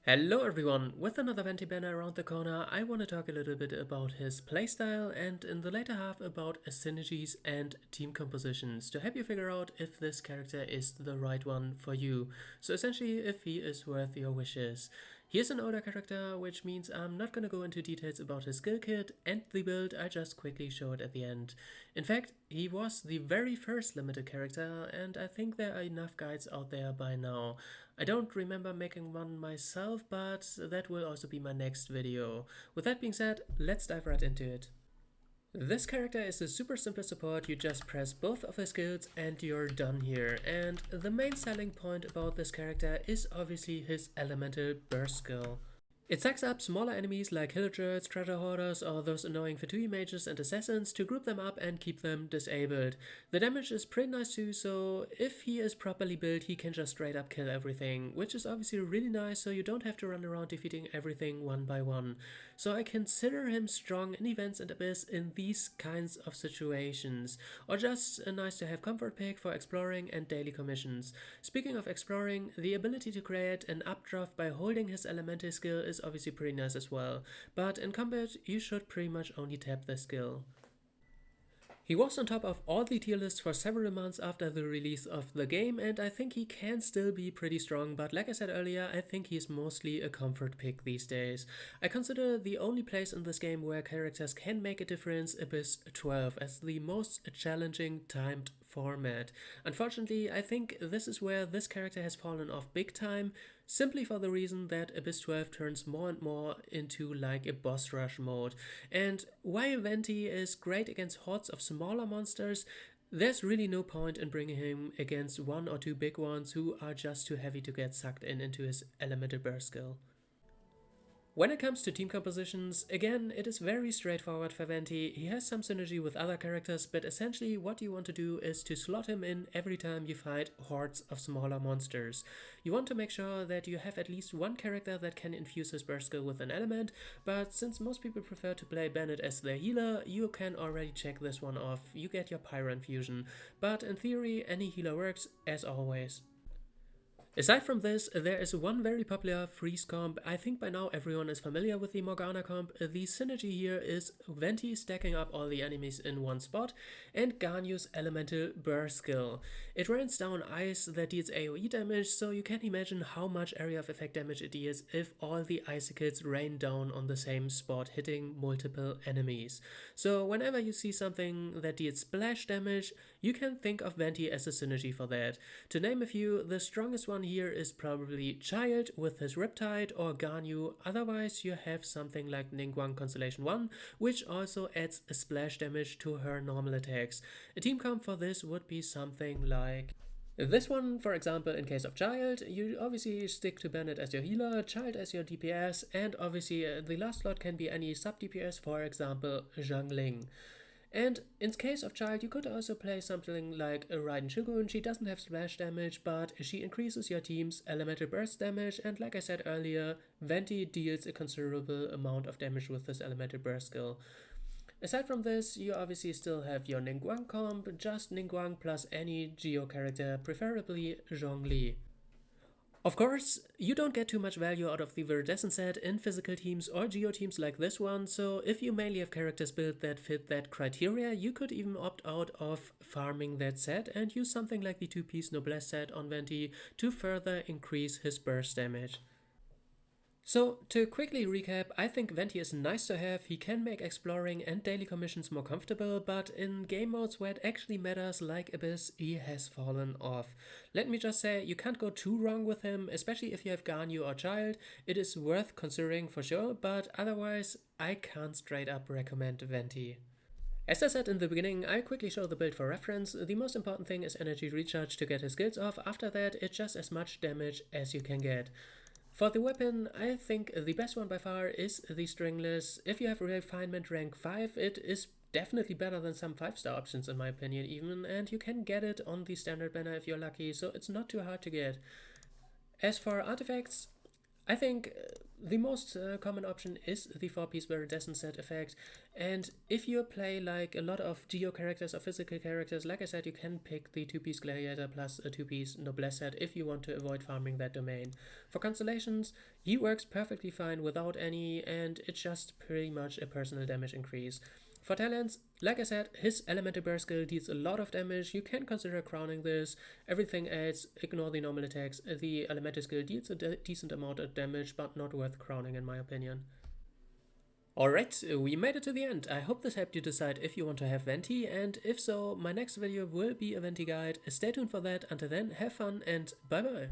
Hello everyone, with another Venti banner around the corner, I want to talk a little bit about his playstyle and in the later half about synergies and team compositions to help you figure out if this character is the right one for you. So essentially if he is worth your wishes. He is an older character, which means I'm not going to go into details about his skill kit and the build, I just quickly show it at the end. In fact, he was the very first limited character and I think there are enough guides out there by now. I don't remember making one myself, but that will also be my next video. With that being said, let's dive right into it. This character is a super simple support, you just press both of his skills and you're done here. And the main selling point about this character is obviously his elemental burst skill. It sucks up smaller enemies like villagers, treasure hoarders, or those annoying Fatui mages and assassins to group them up and keep them disabled. The damage is pretty nice too, so if he is properly built, he can just straight up kill everything, which is obviously really nice, so you don't have to run around defeating everything one by one. So I consider him strong in events and abyss in these kinds of situations, or just a nice to have comfort pick for exploring and daily commissions. Speaking of exploring, the ability to create an updraft by holding his elemental skill is obviously pretty nice as well, but in combat you should pretty much only tap this skill. He was on top of all the tier lists for several months after the release of the game, and I think he can still be pretty strong, but like I said earlier, I think he's mostly a comfort pick these days. I consider the only place in this game where characters can make a difference Abyss 12 as the most challenging timed format. Unfortunately, I think this is where this character has fallen off big time, simply for the reason that Abyss 12 turns more and more into like a boss rush mode. And while Venti is great against hordes of smaller monsters, there's really no point in bringing him against one or two big ones who are just too heavy to get sucked in into his elemental burst skill. When it comes to team compositions, again, it is very straightforward for Venti. He has some synergy with other characters, but essentially what you want to do is to slot him in every time you fight hordes of smaller monsters. You want to make sure that you have at least one character that can infuse his burst skill with an element, but since most people prefer to play Bennett as their healer, you can already check this one off. You get your Pyro infusion, but in theory any healer works as always. Aside from this, there is one very popular freeze comp. I think by now everyone is familiar with the Morgana comp. The synergy here is Venti stacking up all the enemies in one spot and Ganyu's elemental burst skill. It rains down ice that deals AoE damage, so you can imagine how much area of effect damage it deals if all the icicles rain down on the same spot, hitting multiple enemies. So whenever you see something that deals splash damage, you can think of Venti as a synergy for that. To name a few, the strongest one here is probably Child with his Riptide or Ganyu. Otherwise you have something like Ningguang Constellation 1, which also adds a splash damage to her normal attacks. A team comp for this would be something like this one. For example, in case of Child, you obviously stick to Bennett as your healer, Child as your DPS, and obviously the last slot can be any sub DPS, for example Zhang Ling. And in case of Child, you could also play something like a Raiden Shogun. She doesn't have splash damage, but she increases your team's elemental burst damage, and like I said earlier, Venti deals a considerable amount of damage with this elemental burst skill. Aside from this, you obviously still have your Ningguang comp, just Ningguang plus any Geo character, preferably Zhongli. Of course, you don't get too much value out of the Viridescent set in physical teams or geo teams like this one, so if you mainly have characters built that fit that criteria, you could even opt out of farming that set and use something like the 2-piece Noblesse set on Venti to further increase his burst damage. So, to quickly recap, I think Venti is nice to have. He can make exploring and daily commissions more comfortable, but in game modes where it actually matters, like Abyss, he has fallen off. Let me just say, you can't go too wrong with him, especially if you have Ganyu or Child. It is worth considering for sure, but otherwise, I can't straight up recommend Venti. As I said in the beginning, I'll quickly show the build for reference. The most important thing is energy recharge to get his skills off. After that, it's just as much damage as you can get. For the weapon, I think the best one by far is the Stringless. If you have Refinement rank 5, it is definitely better than some 5-star options in my opinion even, and you can get it on the standard banner if you're lucky, so it's not too hard to get. As for artifacts, I think The most common option is the 4-piece Viridescent set effect, and if you play like a lot of geo characters or physical characters, like I said, you can pick the 2-piece Gladiator plus a 2-piece Noblesse set if you want to avoid farming that domain. For constellations, he works perfectly fine without any, and it's just pretty much a personal damage increase. For talents, like I said, his Elemental Burst skill deals a lot of damage. You can consider crowning this. Everything else, ignore the normal attacks. The Elemental skill deals a decent amount of damage, but not worth crowning in my opinion. Alright, we made it to the end. I hope this helped you decide if you want to have Venti, and if so, my next video will be a Venti guide. Stay tuned for that. Until then, have fun and bye bye.